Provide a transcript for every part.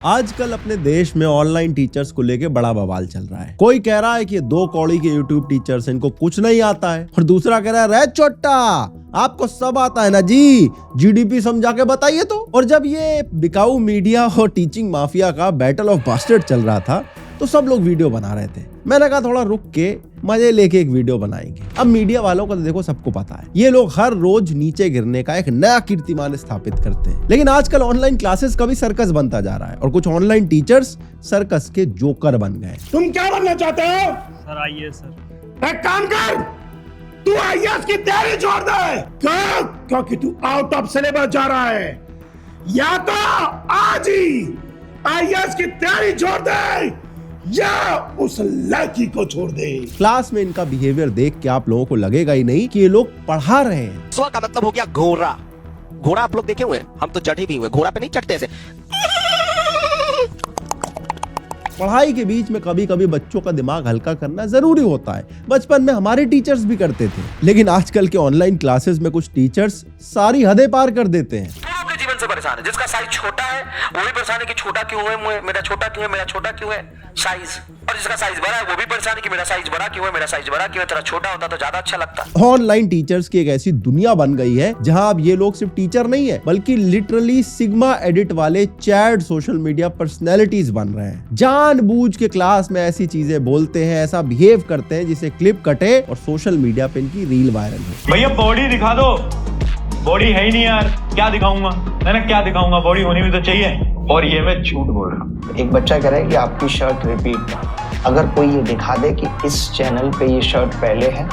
आजकल अपने देश में ऑनलाइन टीचर्स को लेके बड़ा बवाल चल रहा है। कोई कह रहा है कि ये 2 कौड़ी के यूट्यूब टीचर्स हैं, इनको कुछ नहीं आता है, और दूसरा कह रहा है रे छोटा आपको सब आता है ना जी, जीडीपी समझा के बताइए तो। और जब ये बिकाऊ मीडिया और टीचिंग माफिया का बैटल ऑफ बास्टर्ड चल रहा था तो सब लोग वीडियो बना रहे थे। मैंने कहा थोड़ा रुक के मजे लेके एक वीडियो बनाएंगे। अब मीडिया वालों को तो देखो सबको पता है, ये लोग हर रोज नीचे गिरने का एक नया कीर्तिमान स्थापित करते हैं। लेकिन आजकल ऑनलाइन क्लासेस का भी सर्कस बनता जा रहा है और कुछ ऑनलाइन टीचर्स सर्कस के जोकर बन गए। तुम क्या बनना चाहते हो? सर आइए सर। एक काम कर, तू आईएएस की तैयारी छोड़ दे, क्योंकि तू आउट ऑफ सिलेबस जा रहा है। या तो आज ही आईएएस की तैयारी छोड़ दे या उस लड़की को छोड़ दे। क्लास में इनका बिहेवियर देख के आप लोगों को लगेगा ही नहीं कि ये लोग पढ़ा रहे हैं। स्व का मतलब हो गया घोड़ा। घोड़ा आप लोग देखे हुए, हम तो चढ़े भी हुए, घोड़ा पे नहीं चढ़ते ऐसे। पढ़ाई के बीच में कभी कभी बच्चों का दिमाग हल्का करना जरूरी होता है। बचपन में हमारे टीचर्स भी करते थे, लेकिन आजकल के ऑनलाइन क्लासेस में कुछ टीचर्स सारी हदें पार कर देते हैं। अपने जीवन से परेशान है, जिसका साइज छोटा है वो भी परेशान है कि छोटा क्यों है, मेरा छोटा क्यों है, मेरा छोटा क्यों है साइज। और जिसका साइज बड़ा है वो भी परेशान है कि मेरा साइज बड़ा क्यों है, मेरा साइज बड़ा क्यों है, तेरा छोटा होता तो ज्यादा अच्छा लगता। ऑनलाइन टीचर्स की एक ऐसी दुनिया बन गई है जहां अब ये लोग सिर्फ टीचर नहीं है बल्कि लिटरली सिग्मा एडिट वाले चैट सोशल मीडिया पर्सनैलिटीज बन रहे हैं। जानबूझ के क्लास में ऐसी चीजें बोलते हैं, ऐसा बिहेव करते हैं जिससे क्लिप कटे और सोशल मीडिया पे इनकी रील वायरल हो। भैया बॉडी दिखा दो। बॉडी है ही नहीं यार, क्या दिखाऊंगा मैंने, क्या दिखाऊंगा, बॉडी होनी भी तो चाहिए। और ये मैं झूठ बोल रहा हूँ। एक बच्चा कह रहा है कि आपकी शर्ट रिपीट, अगर कोई ये दिखा दे कि इस चैनल पे ये शर्ट पहले है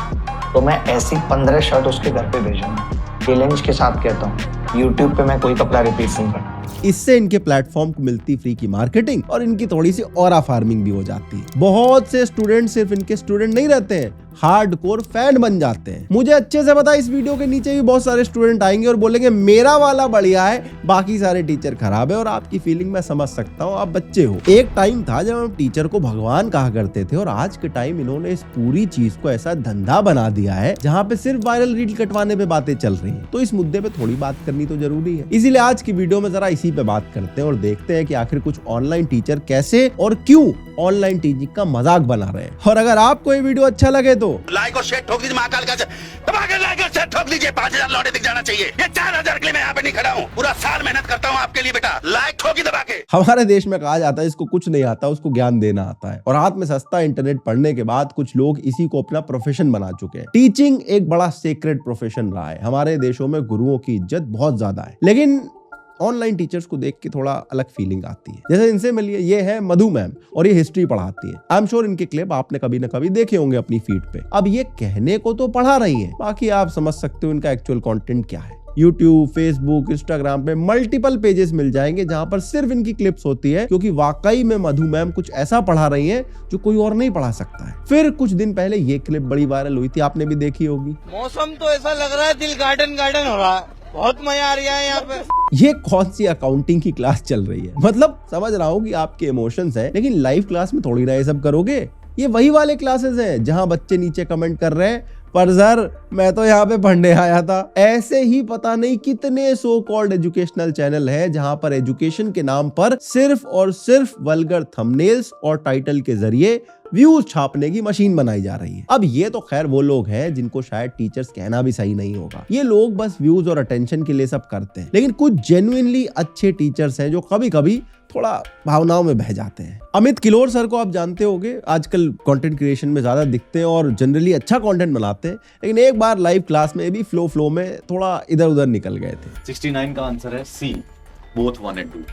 तो मैं ऐसी 15 शर्ट उसके घर पे भेजूंगा। चैलेंज के साथ कहता हूँ, यूट्यूब पे मैं कोई कपड़ा रिपीट नहीं करता। इससे इनके प्लेटफॉर्म को मिलती फ्री की मार्केटिंग और इनकी थोड़ी सी ऑरा फार्मिंग भी हो जाती है। बहुत से स्टूडेंट सिर्फ इनके स्टूडेंट नहीं रहते हैं, हार्डकोर फैन बन जाते हैं। मुझे अच्छे से पता है इस वीडियो के नीचे भी बहुत सारे स्टूडेंट आएंगे और बोलेंगे मेरा वाला बढ़िया है, बाकी सारे टीचर खराब है। और आपकी फीलिंग मैं समझ सकता हूँ, आप बच्चे हो। एक टाइम था जब हम टीचर को भगवान कहा करते थे और आज के टाइम इन्होंने इस पूरी चीज को ऐसा धंधा बना दिया है जहाँ पे सिर्फ वायरल रील कटवाने पे बातें चल रही है। तो इस मुद्दे पे थोड़ी बात करनी तो जरूरी है। इसीलिए आज की वीडियो में जरा इसी पे बात करते हैं और देखते हैं कि आखिर कुछ ऑनलाइन टीचर कैसे और क्यों ऑनलाइन टीचिंग का मजाक बना रहे हैं। और अगर आपको ये वीडियो अच्छा लगे तो लाइक और शेयर ठोक दीजिए, महाकाल का दबाकर लाइक और शेयर ठोक दीजिए। 5000 लौटे दिख जाना चाहिए। ये 4000 के लिए मैं यहाँ पे नहीं खड़ा हूँ, पूरा साल मेहनत करता हूँ आपके लिए बेटा। लाइक ठोकी दबा के। हमारे देश में कहा जाता है इसको कुछ नहीं आता, उसको ज्ञान देना आता है। और हाथ में सस्ता इंटरनेट पढ़ने के बाद कुछ लोग इसी को अपना प्रोफेशन बना चुके हैं। टीचिंग एक बड़ा सीक्रेट प्रोफेशन रहा है। हमारे देशों में गुरुओं की इज्जत बहुत ज्यादा है, लेकिन ऑनलाइन टीचर्स को देख के थोड़ा अलग फीलिंग आती है। जैसे इनसे मिलिए, ये है मधु मैम और ये हिस्ट्री पढ़ाती है। आई एम श्योर इनके क्लिप आपने कभी न कभी देखे होंगे अपनी फीड पे। अब ये कहने को तो पढ़ा रही हैं, बाकी आप समझ सकते हो इनका एक्चुअल कंटेंट क्या है। यूट्यूब, फेसबुक, इंस्टाग्राम पे मल्टीपल पेजेस मिल जाएंगे जहां पर सिर्फ इनकी क्लिप्स होती है, क्योंकि वाकई में मधु मैम कुछ ऐसा पढ़ा रही हैं जो कोई और नहीं पढ़ा सकता है। फिर कुछ दिन पहले ये क्लिप बड़ी वायरल हुई थी, आपने भी देखी होगी। मौसम तो ऐसा लग रहा है दिल गार्डन गार्डन हो रहा है, बहुत मजा आ रहा है यहाँ पे। ये कौन सी अकाउंटिंग की क्लास चल रही है? मतलब समझ रहा हूँ कि आपके इमोशंस हैं, लेकिन लाइव क्लास में थोड़ी ना ये सब करोगे। ये वही वाले क्लासेस हैं जहां बच्चे नीचे कमेंट कर रहे हैं पर सर मैं तो यहाँ पे पढ़ने आया था। ऐसे ही पता नहीं कितने सो कॉल्ड एजुकेशनल चैनल है जहां पर एजुकेशन के नाम पर सिर्फ और सिर्फ वल्गर थंबनेल्स और टाइटल के जरिए व्यूज छापने की मशीन बनाई जा रही है। अब ये तो खैर वो लोग हैं जिनको शायद टीचर्स कहना भी सही नहीं होगा। ये लोग बस व्यूज और अटेंशन के लिए सब करते हैं, लेकिन कुछ जेन्युइनली अच्छे टीचर्स हैं जो कभी कभी थोड़ा भावनाओं में बह जाते हैं। अमित किलोर सर को आप जानते होंगे, आजकल कंटेंट क्रिएशन में ज्यादा दिखते हैं और जनरली अच्छा कंटेंट बनाते हैं, लेकिन एक बार लाइव क्लास में भी फ्लो में थोड़ा इधर उधर निकल गए थे। 69 का आंसर है सी, बोथ 1 and 2।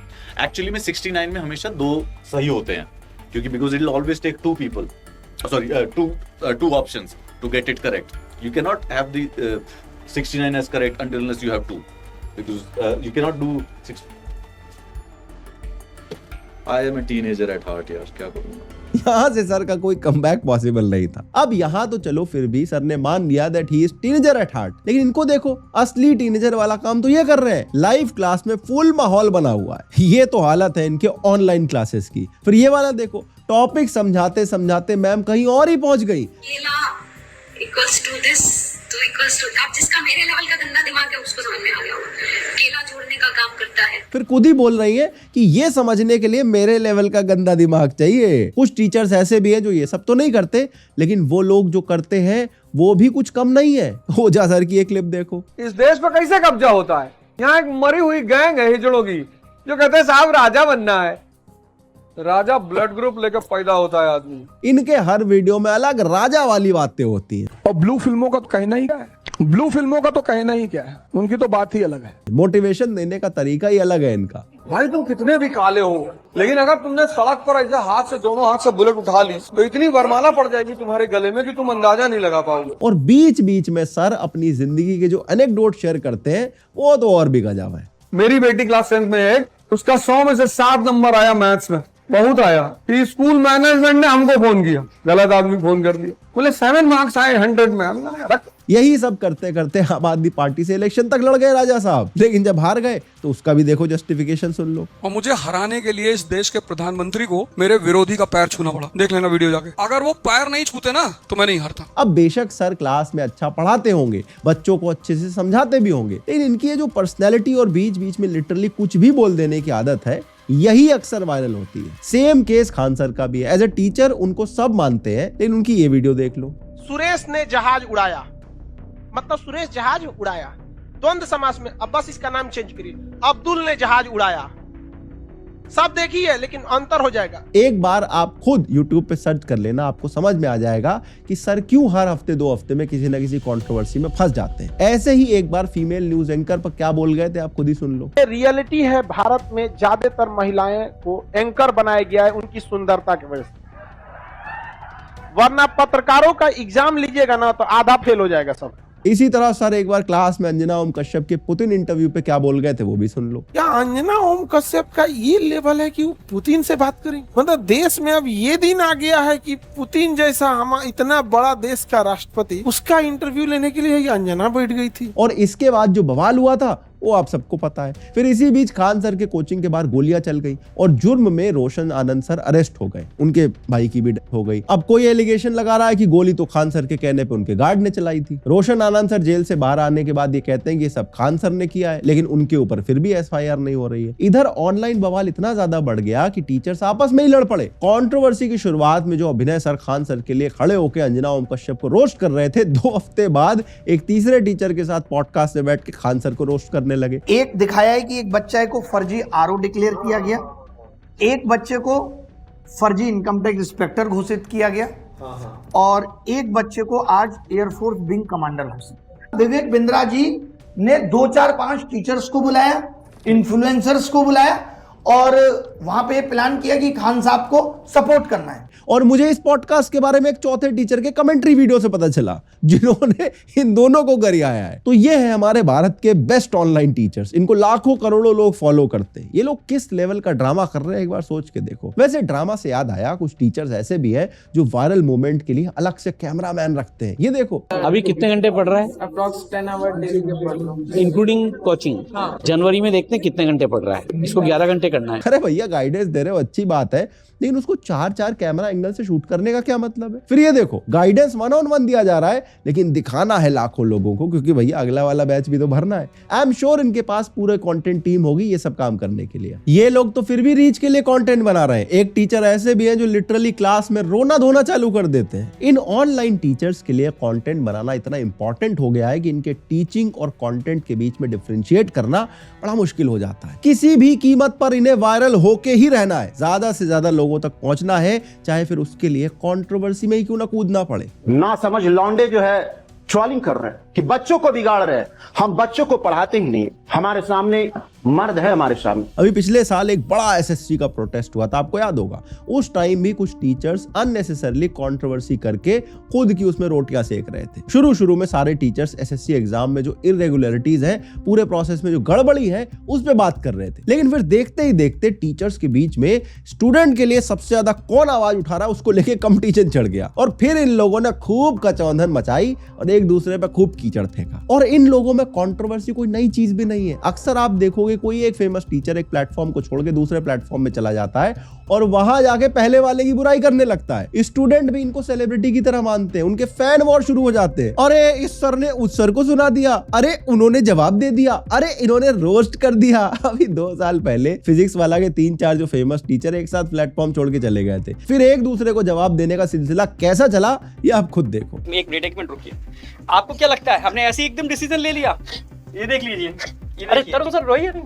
एक्चुअली में 69 में हमेशा 2 सही होते हैं, क्योंकि because it will always take 2 people, sorry, two options to get it correct. You cannot have the 69 as correct unless you have 2, because you cannot do 6. I am a teenager at heart यार, क्या करूँगा। यहाँ से sir का कोई comeback possible नहीं था। अब यहाँ तो चलो फिर भी सर ने मान लिया that he is teenager at heart, लेकिन इनको देखो असली टीनेजर वाला काम तो ये कर रहे हैं। लाइव क्लास में फुल माहौल बना हुआ है। ये तो हालत है इनके ऑनलाइन क्लासेस की। फिर ये वाला देखो, टॉपिक समझाते समझाते मैम कहीं और ही पहुंच गई। इक्वल्स टू दिस तो इक्वल्स टू, अब जिसका मेरे लेवल का गंदा दिमाग है उसको समझ में आ गया होगा, केला जोड़ने का काम करता है। फिर खुद ही बोल रही है कि ये समझने के लिए मेरे लेवल का गंदा दिमाग चाहिए। कुछ टीचर्स ऐसे भी हैं जो ये सब तो नहीं करते, लेकिन वो लोग जो करते हैं वो भी कुछ कम नहीं है। ओझा सर की एक क्लिप देखो। इस देश पर कैसे कब्जा होता है? यहाँ एक मरी हुई गैंग है हिजड़ों की जो कहते हैं साहब राजा बनना है। राजा ब्लड ग्रुप लेकर पैदा होता है आदमी। इनके हर वीडियो में अलग राजा वाली बातें होती हैं। और ब्लू फिल्मों का तो कहना ही क्या है, ब्लू फिल्मों का तो कहना ही क्या है, उनकी तो बात ही अलग है। मोटिवेशन देने का तरीका ही अलग है इनका। भाई तुम कितने भी काले हो, लेकिन अगर तुमने सड़क पर ऐसे हाथ से दोनों हाथ से बुलेट उठा ली तो इतनी वरमाला पड़ जाएगी तुम्हारे गले में कि तुम अंदाजा नहीं लगा पाओगे। और बीच बीच में सर अपनी जिंदगी के जो एनेक्डोट शेयर करते हैं वो तो और भी गजब है। मेरी बेटी क्लास 10th में है, उसका 100 में से 7 नंबर आया मैथ्स में। बहुत आया कि स्कूल मैनेजमेंट ने हमको फोन किया, गलत आदमी फोन कर दिया, बोले 7 मार्क्स आए 100 में। यही सब करते करते आम आदमी पार्टी से इलेक्शन तक लड़ गए राजा साहब, लेकिन जब हार गए तो उसका भी देखो जस्टिफिकेशन सुन लो। और मुझे हराने के लिए इस देश के प्रधानमंत्री को मेरे विरोधी का पैर छूना पड़ा। देख लेना वीडियो जाके, अगर वो पैर नहीं छूते ना तो मैं नहीं हारता। अब बेशक सर क्लास में अच्छा पढ़ाते होंगे, बच्चों को अच्छे से समझाते भी होंगे, लेकिन इनकी ये जो पर्सनैलिटी और बीच बीच में लिटरली कुछ भी बोल देने की आदत है, यही अक्सर वायरल होती है। सेम केस खान सर का भी है। एज ए टीचर उनको सब मानते हैं, लेकिन उनकी ये वीडियो देख लो। सुरेश ने जहाज उड़ाया, मतलब सुरेश जहाज उड़ाया, द्वंद्व समास में, अब बस इसका नाम चेंज करिए, अब्दुल ने जहाज उड़ाया। सब देखिए लेकिन अंतर हो जाएगा। एक बार आप खुद YouTube पे सर्च कर लेना, आपको समझ में आ जाएगा कि सर क्यों हर हफ्ते 2 हफ्ते में किसी ना किसी कंट्रोवर्सी में फंस जाते हैं। ऐसे ही एक बार फीमेल न्यूज एंकर पर क्या बोल गए थे आप खुद ही सुन लो। रियलिटी है, भारत में ज्यादातर महिलाएं को एंकर बनाया गया है उनकी सुंदरता की वजह से, वरना पत्रकारों का एग्जाम लीजिएगा ना तो आधा फेल हो जाएगा सब। इसी तरह सर एक बार क्लास में अंजना ओम कश्यप के पुतिन इंटरव्यू पे क्या बोल गए थे वो भी सुन लो। क्या अंजना ओम कश्यप का ये लेवल है कि वो पुतिन से बात करें? मतलब देश में अब ये दिन आ गया है कि पुतिन जैसा हमारा इतना बड़ा देश का राष्ट्रपति, उसका इंटरव्यू लेने के लिए ये अंजना बैठ गई थी। और इसके बाद जो बवाल हुआ था वो आप सबको पता है। फिर इसी बीच खान सर के कोचिंग के बाहर गोलियां चल गई और जुर्म में रोशन आनंद सर अरेस्ट हो गए, उनके भाई की भी डेथ हो गई। अब कोई एलिगेशन लगा रहा है कि गोली तो खान सर के कहने पे उनके गार्ड ने चलाई थी। रोशन आनंद सर जेल से बाहर आने के बाद ये कहते हैं कि ये सब खान सर ने किया है, लेकिन उनके ऊपर फिर भी FIR नहीं हो रही है। इधर ऑनलाइन बवाल इतना ज्यादा बढ़ गया कि टीचर्स आपस में ही लड़ पड़े। कंट्रोवर्सी की शुरुआत में जो अभिनय सर खान सर के लिए खड़े होकर अंजना ओम कश्यप को रोस्ट कर रहे थे, 2 हफ्ते बाद एक तीसरे टीचर के साथ पॉडकास्ट में बैठ के खान सर को रोस्ट करने लगे। एक दिखाया है कि एक बच्चे को फर्जी RO डिक्लेयर किया गया, एक बच्चे को फर्जी इनकम टैक्स इंस्पेक्टर घोषित किया गया और एक बच्चे को आज एयरफोर्स विंग कमांडर घोषित। विवेक बिंद्रा जी ने 2, 4, 5 टीचर्स को बुलाया, इन्फ्लुएंसर्स को बुलाया और वहां पे प्लान किया कि खान साहब को सपोर्ट करना है। और मुझे इस पॉडकास्ट के बारे में एक चौथे टीचर के कमेंट्री वीडियो से पता चला जिन्होंने इन दोनों को गरियाया है। तो ये है हमारे भारत के बेस्ट ऑनलाइन टीचर्स, इनको लाखों करोड़ों लोग फॉलो करते हैं। ये लोग किस लेवल का ड्रामा कर रहे हैं एक बार सोच के देखो। वैसे ड्रामा से याद आया, कुछ टीचर्स ऐसे भी हैं जो वायरल मोमेंट के लिए अलग से कैमरामैन रखते हैं। ये देखो अभी कितने घंटे पढ़ रहा है? अप्रॉक्स 10 आवर डेली के पढ़ रहा हूं, इंक्लूडिंग कोचिंग। जनवरी में देखते हैं कितने घंटे पढ़ रहा है। इसको 11 घंटे करना है। अरे भैया गाइडेंस दे रहे हो, अच्छी बात है, लेकिन उसको 4 कैमरा एंगल से शूट करने का क्या मतलब है? फिर ये देखो गाइडेंस 1-on-1 दिया जा रहा है, लेकिन दिखाना है लाखों लोगों को, क्योंकि भैया अगला वाला बैच भी तो भरना है। आई एम श्योर इनके पास पूरे कंटेंट टीम होगी ये सब काम करने के लिए। ये लोग तो फिर भी रीच के लिए कंटेंट बना रहे हैं। एक टीचर ऐसे भी हैं जो लिटरली क्लास में रोना धोना चालू कर देते हैं। इन ऑनलाइन टीचर्स के लिए कंटेंट बनाना इतना इंपॉर्टेंट हो गया है कि इनके टीचिंग और कंटेंट के बीच में डिफरेंशिएट करना बड़ा मुश्किल हो जाता है। किसी भी कीमत पर इन्हें वायरल होके ही रहना है, ज्यादा से ज्यादा लोगों तक पहुंचना है, चाहे फिर उसके लिए कंट्रोवर्सी में ही क्यों ना कूदना पड़े। ना समझ लौंडे जो है ट्रोलिंग कर रहे हैं कि बच्चों को बिगाड़ रहे हैं। हम बच्चों को पढ़ाते ही नहीं, हमारे सामने मर्द है हमारे सामने। अभी पिछले साल एक बड़ा SSC का प्रोटेस्ट हुआ था, आपको याद होगा। उस टाइम भी कुछ टीचर्स अननेसेसरली कंट्रोवर्सी करके खुद की उसमें रोटियां सेक रहे थे। शुरू में सारे टीचर्स SSC एग्जाम में जो इरेगुलरिटीज है, पूरे प्रोसेस में जो गड़बड़ी है, उस पर बात कर रहे थे। लेकिन फिर देखते ही देखते टीचर्स के बीच में स्टूडेंट के लिए सबसे ज्यादा कौन आवाज उठा रहा है उसको लेके कंपटीशन चढ़ गया और फिर इन लोगों ने खूब कचौंधन मचाई और एक दूसरे पर खूब कीचड़ फेंका। और इन लोगों में कंट्रोवर्सी कोई नई चीज भी नहीं है। अक्सर आप देखोगे कोई एक फेमस टीचर एक प्लेटफॉर्म को छोड़ के दूसरे प्लेटफॉर्म में चला जाता है और वहां जाके पहले वाले की बुराई करने लगता है। स्टूडेंट भी इनको सेलिब्रिटी की तरह मानते हैं, उनके फैन वॉर शुरू हो जाते हैं। अरे इस सर ने उस सर को सुना दिया, अरे उन्होंने जवाब दे दिया, अरे इन्होंने रोस्ट कर दिया। अभी 2 साल पहले फिजिक्स वाला के 3-4 जो फेमस टीचर एक साथ प्लेटफॉर्म छोड़ के चले गए थे, फिर एक दूसरे को जवाब देने का सिलसिला कैसा चला ये आप खुद देखो। एक मिनट रुकिए, आपको क्या लगता है हमने ऐसे ही एकदम डिसीजन ले लिया? ये देख लीजिए, अरे सर रोइए नहीं,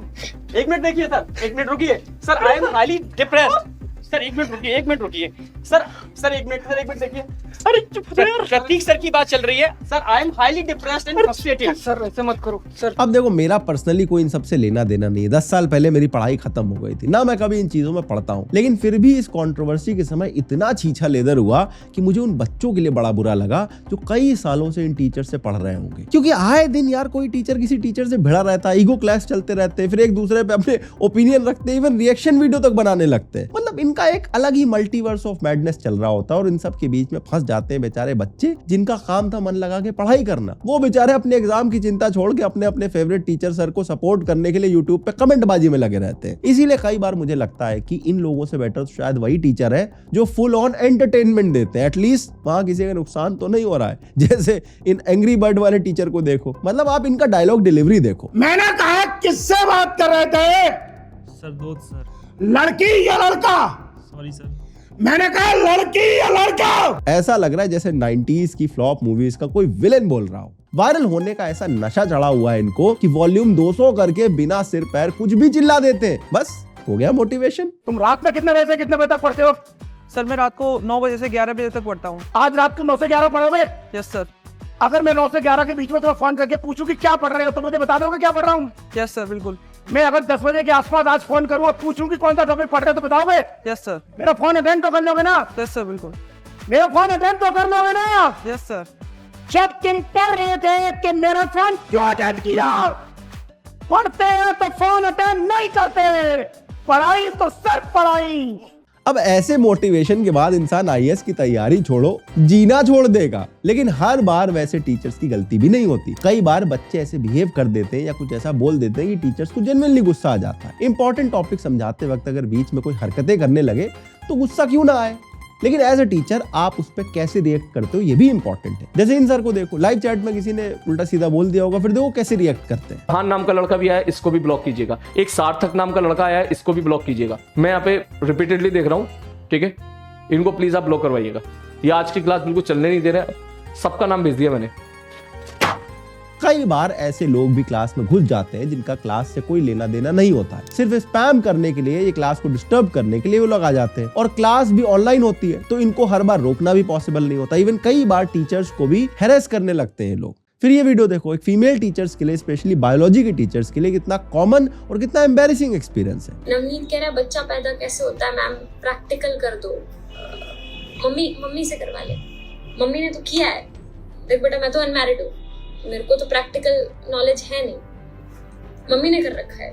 1 मिनट देखिए सर, 1 मिनट रुकिए sir, I am highly depressed sir, 1 minute रुकिए, 1 मिनट रुकिए सर, 1 मिनट देखिए, अरे चुप यार, प्रतीक सर की बात चल रही है sir, I am highly depressed and frustrated sir, ऐसे मत करो सर। अब देखो मेरा पर्सनली कोई इन सबसे लेना देना नहीं है। 10 साल पहले मेरी पढ़ाई खत्म हो गई थी ना, मैं कभी इन चीजों में पढ़ता हूँ, लेकिन फिर भी इस कंट्रोवर्सी के समय इतना छीछा लेदर हुआ कि मुझे उन बच्चों के लिए बड़ा बुरा लगा जो कई सालों से इन टीचर से पढ़ रहे होंगे। क्योंकि आए दिन यार कोई टीचर किसी टीचर से भिड़ा रहता है, ईगो क्लैश चलते रहते हैं, फिर एक दूसरे पे अपने ओपिनियन रखते हैं, इवन रिएक्शन वीडियो तक बनाने लगते हैं। मतलब इनका एक अलग ही मल्टीवर्स ऑफ मैडनेस चल रहा होता है और इन सब के बीच में फंस जाते हैं बेचारे बच्चे जिनका काम था मन लगा के पढ़ाई करना। वो बेचारे अपने एग्जाम की चिंता छोड़ के अपने अपने फेवरेट टीचर सर को सपोर्ट करने के लिए यूट्यूब पे कमेंट बाजी में लगे रहते हैं। इसीलिए कई बार मुझे लगता है कि इन लोगों से बेटर तो शायद वही टीचर है जो फुल ऑन एंटरटेनमेंट देते हैं। एटलीस्ट वहां किसी का नुकसान तो नहीं हो रहा है। जैसे इन एंग्री बर्ड वाले टीचर को देखो, मतलब आप इनका डायलॉग डिलीवरी देखो। मैंने कहा किससे बात कर रहे थे? सर दोस्त सर। लड़की या लड़का? Sorry sir. मैंने कहा लड़की या लड़का? ऐसा लग रहा है जैसे 90s की फ्लॉप मूवीज का कोई विलेन बोल रहा हो। वायरल होने का ऐसा नशा चढ़ा हुआ है इनको कि वॉल्यूम 200 करके बिना सिर पैर कुछ भी चिल्ला देते हैं, बस हो गया मोटिवेशन। तुम रात में कितने बजे से कितने बजे तक पढ़ते हो? सर मैं रात को 9 बजे से 11 बजे तक पढ़ता हूँ। आज रात को 9 से 11 पढ़ोगे? Yes sir. अगर मैं 9 से 11 के बीच में तुम्हें फोन करके पूछूं कि क्या पढ़ रहे हो तो मुझे बता दोगे क्या पढ़ रहा हूँ? यस सर बिल्कुल। मैं अगर 10 बजे के आसपास आज फोन करूँ और पूछूं कि कौन सा टॉपिक पढ़ रहे हो तो बताओगे? Yes sir. मेरा फोन अटेंड तो कर लोगे ना? यस सर बिल्कुल। मेरा फोन अटेंड तो कर लोगे ना? Yes sir. जब तुम पढ़ रहे थे कि मेरा फोन क्यों अटेंड किया? पढ़ते हैं तो फोन अटेंड नहीं करते, पढ़ाई तो सिर्फ पढ़ाई। अब ऐसे मोटिवेशन के बाद इंसान आईएएस की तैयारी छोड़ो जीना छोड़ देगा। लेकिन हर बार वैसे टीचर्स की गलती भी नहीं होती। कई बार बच्चे ऐसे बिहेव कर देते हैं या कुछ ऐसा बोल देते हैं कि टीचर्स को जेन्युइनली गुस्सा आ जाता है। इंपॉर्टेंट टॉपिक समझाते वक्त अगर बीच में कोई हरकतें करने लगे तो गुस्सा क्यों ना आए, लेकिन एज ए टीचर आप उस पर कैसे रिएक्ट करते हो ये भी इंपॉर्टेंट है। जैसे इन सर को देखो, लाइव चैट में किसी ने उल्टा सीधा बोल दिया होगा, फिर देखो कैसे रिएक्ट करते हैं। खान नाम का लड़का भी आया, इसको भी ब्लॉक कीजिएगा। एक सार्थक नाम का लड़का आया, इसको भी ब्लॉक कीजिएगा। मैं यहाँ पे रिपीटेडली देख रहा हूँ, ठीक है, इनको प्लीज आप ब्लॉक करवाइएगा। ये आज की क्लास बिल्कुल चलने नहीं दे रहा है, सबका नाम भेज दिया मैंने। कई बार ऐसे लोग भी क्लास में घुस जाते हैं जिनका क्लास से कोई लेना देना नहीं होता है। सिर्फ स्पैम करने के लिए, ये क्लास को डिस्टर्ब करने के लिए वो लोग आ जाते हैं। और क्लास भी ऑनलाइन होती है तो इनको हर बार रोकना भी पॉसिबल नहीं होता। इवन कई बार टीचर्स को भी हैरेस करने लगते हैं लोग। फिर ये वीडियो देखो, एक फीमेल टीचर्स के लिए, स्पेशली बायोलॉजी के टीचर्स के लिए कितना कॉमन और कितना एम्बैरेसिंग एक्सपीरियंस है। नवनीत कह रहा है बच्चा पैदा कैसे होता है मैम, प्रैक्टिकल कर दो। मम्मी से करवा ले, मम्मी ने तो किया है। देख बेटा मैं तो अनमैरिड हूँ, मेरे को तो प्रैक्टिकल नॉलेज है नहीं, मम्मी ने कर रखा है,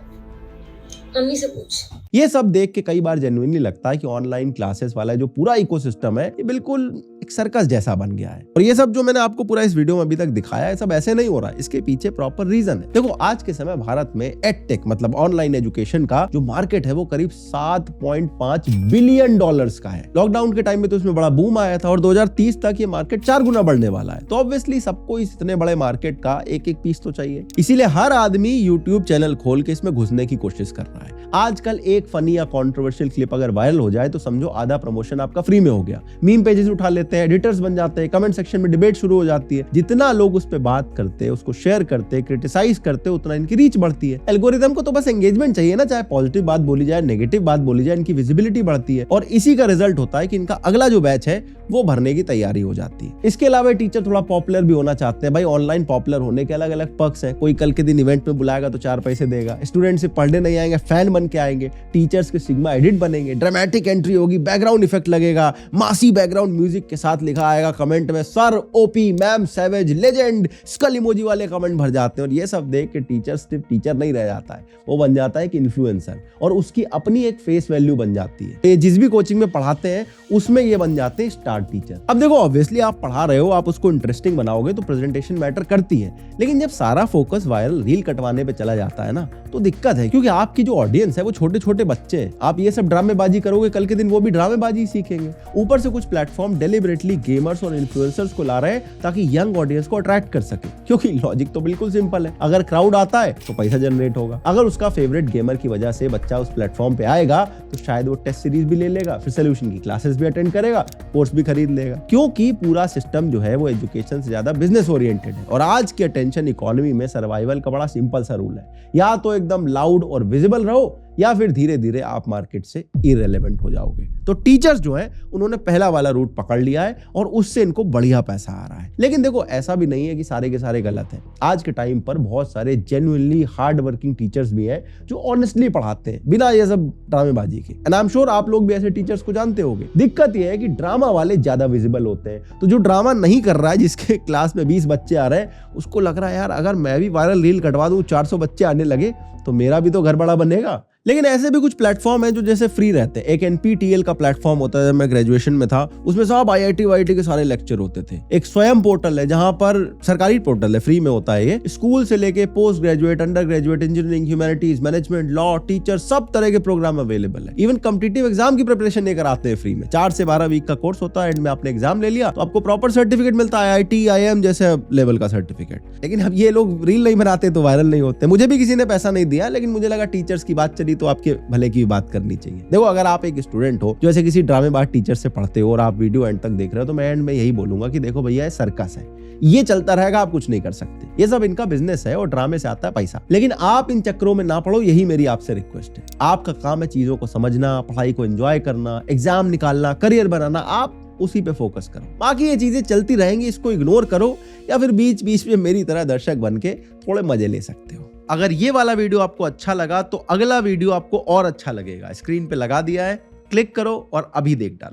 मम्मी से पूछ। ये सब देख के कई बार जेन्युइनली लगता है कि ऑनलाइन क्लासेस वाला जो पूरा इकोसिस्टम है ये बिल्कुल एक सर्कस जैसा बन गया है। और ये सब जो मैंने आपको पूरा इस वीडियो में अभी तक दिखाया है सब ऐसे नहीं हो रहा है, इसके पीछे प्रॉपर रीजन है। देखो आज के समय भारत में एडटेक मतलब ऑनलाइन एजुकेशन का जो मार्केट है वो करीब $7.5 बिलियन का है। लॉकडाउन के टाइम में तो इसमें बड़ा बूम आया था और 2030 तक ये मार्केट 4 गुना बढ़ने वाला है। तो ऑब्वियसली सबको इस इतने बड़े मार्केट का एक एक पीस तो चाहिए, इसीलिए हर आदमी यूट्यूब चैनल खोल के इसमें घुसने की कोशिश कर रहा है। आजकल एक फनी या कंट्रोवर्शियल क्लिप अगर वायरल हो जाए तो समझो आधा प्रमोशन आपका फ्री में हो गया। मीम पेजेस उठा लेते हैं, एडिटर्स बन जाते हैं, कमेंट सेक्शन में डिबेट शुरू हो जाती है। जितना लोग उस पे बात करते हैं, उसको शेयर करते हैं, क्रिटिसाइज करते हैं, उतना इनकी रीच बढ़ती है। एल्गोरिथम को तो बस एंगेजमेंट चाहिए ना, चाहे पॉजिटिव बात बोली जाए, नेगेटिव बात बोली जाए, इनकी विजिबिलिटी बढ़ती है और इसी का रिजल्ट होता है कि इनका अगला जो बैच है वो भरने की तैयारी हो जाती है। इसके अलावा टीचर थोड़ा पॉपुलर भी होना चाहते हैं। भाई ऑनलाइन पॉपुलर होने के अलग अलग पर्क्स हैं। कोई कल के दिन इवेंट में बुलाएगा तो 4 पैसे देगा, स्टूडेंट से पढ़ने नहीं आएंगे फैन बन के आएंगे, टीचर्स के सिग्मा एडिट बनेंगे, ड्रामेटिक एंट्री होगी, बैकग्राउंड इफेक्ट लगेगा, मासी बैकग्राउंड म्यूजिक के साथ लिखा आएगा कमेंट में sir OP, ma'am savage, legend, school emoji वाले कमेंट भर जाते हैं। और ये सब देख के टीचर सिर्फ टीचर नहीं रह जाता है, वो बन जाता है एक इन्फ्लुएंसर और उसकी अपनी एक फेस वैल्यू बन जाती है। ये जिस भी कोचिंग में पढ़ाते हैं उसमें ये बन जाते हैं स्टार टीचर। अब देखो ऑब्वियसली आप पढ़ा रहे हो, आप उसको इंटरेस्टिंग बनाओगे तो प्रेजेंटेशन मैटर करती है, लेकिन जब सारा फोकस वायरल रील कटवाने पे चला जाता है ना तो दिक्कत है, क्योंकि आपकी जो ऑडियंस है वो छोटे छोटे बच्चे हैं। आप ये सब ड्रामेबाजी करोगे, कल के दिन वो भी ड्रामेबाजी सीखेंगे। ऊपर से कुछ प्लेटफॉर्म डेलिबरेटली गेमर्स और इन्फ्लुएंसर्स को ला रहे हैं ताकि यंग ऑडियंस को अट्रैक्ट कर सके, क्योंकि लॉजिक तो बिल्कुल सिंपल है, अगर क्राउड आता है तो पैसा जनरेट होगा। अगर उसका फेवरेट गेमर की वजह से बच्चा उस प्लेटफॉर्म पे आएगा तो शायद वो टेस्ट सीरीज भी ले लेगा, फिर सोल्यूशन की क्लासेस भी अटेंड करेगा, कोर्स भी खरीद लेगा, क्योंकि पूरा सिस्टम जो है वो एजुकेशन से ज्यादा बिजनेस ओरिएंटेड है। और आज की अटेंशन इकोनॉमी में सर्वाइवल का बड़ा सिंपल सा रूल है, या तो एकदम लाउड और विजिबल रहो या फिर धीरे धीरे आप मार्केट से इररिलेवेंट हो जाओगे। तो टीचर्स जो है उन्होंने पहला वाला रूट पकड़ लिया है और उससे इनको बढ़िया पैसा आ रहा है। लेकिन देखो ऐसा भी नहीं है कि सारे के सारे गलत हैं। आज के टाइम पर बहुत सारे जेन्युइनली हार्ड वर्किंग टीचर्स भी हैं जो ऑनेस्टली पढ़ाते हैं बिना ये सब ड्रामेबाजी के। एंड आई एम श्योर आप लोग भी ऐसे टीचर्स को जानते होंगे। दिक्कत ये है कि ड्रामा वाले ज्यादा विजिबल होते हैं, तो जो ड्रामा नहीं कर रहा है, जिसके क्लास में 20 बच्चे आ रहे हैं, उसको लग रहा है यार अगर मैं भी वायरल रील कटवा दूं, 400 बच्चे आने लगे तो मेरा भी तो घर बड़ा बनेगा। लेकिन ऐसे भी कुछ प्लेटफॉर्म है जो जैसे फ्री रहते हैं। एक NPTEL का प्लेटफॉर्म होता है, जब मैं ग्रेजुएशन में था उसमें सब IIT के सारे लेक्चर होते थे। एक स्वयं पोर्टल है जहां पर सरकारी पोर्टल है, फ्री में होता है ये, स्कूल से लेके post graduate, under graduate, engineering, humanities, management, law, teacher, सब तरह के प्रोग्राम अवेलेबल है। इवन कॉम्पिटिटिव एग्जाम की प्रिपरेशन नहीं कराते हैं फ्री में। 4 से 12 वीक का कोर्स होता है, एंड में आपने एग्जाम ले लिया तो आपको प्रॉपर सर्टिफिकेट मिलता है, IIT, IIM जैसे लेवल का सर्टिफिकेट। लेकिन अब ये लोग रील नहीं बनाते तो वायरल नहीं होते। मुझे भी किसी ने पैसा नहीं दिया, लेकिन मुझे लगा टीचर्स की बात चली तो आपके भले की बात करनी चाहिए। देखो अगर आप एक स्टूडेंट हो जो ऐसे किसी ड्रामेबाज टीचर से पढ़ते हो और आप वीडियो एंड तक देख रहे हो, तो मैं एंड में यही बोलूंगा कि देखो भैया ये सर्कस है, ये चलता रहेगा, आप कुछ नहीं कर सकते, ये सब इनका बिजनेस है और ड्रामे से आता है पैसा। लेकिन आप इन चक्करों में ना पड़ो, यही मेरी आपसे रिक्वेस्ट है। आपका काम है चीजों को समझना, पढ़ाई को एंजॉय करना, एग्जाम निकालना, करियर बनाना, आप उसी पे फोकस करो। बाकी ये चीजें चलती रहेंगी, इसको इग्नोर करो या फिर बीच बीच में मेरी तरह दर्शक बन के थोड़े मजे ले सकते हो। अगर ये वाला वीडियो आपको अच्छा लगा तो अगला वीडियो आपको और अच्छा लगेगा, स्क्रीन पे लगा दिया है, क्लिक करो और अभी देख डालो।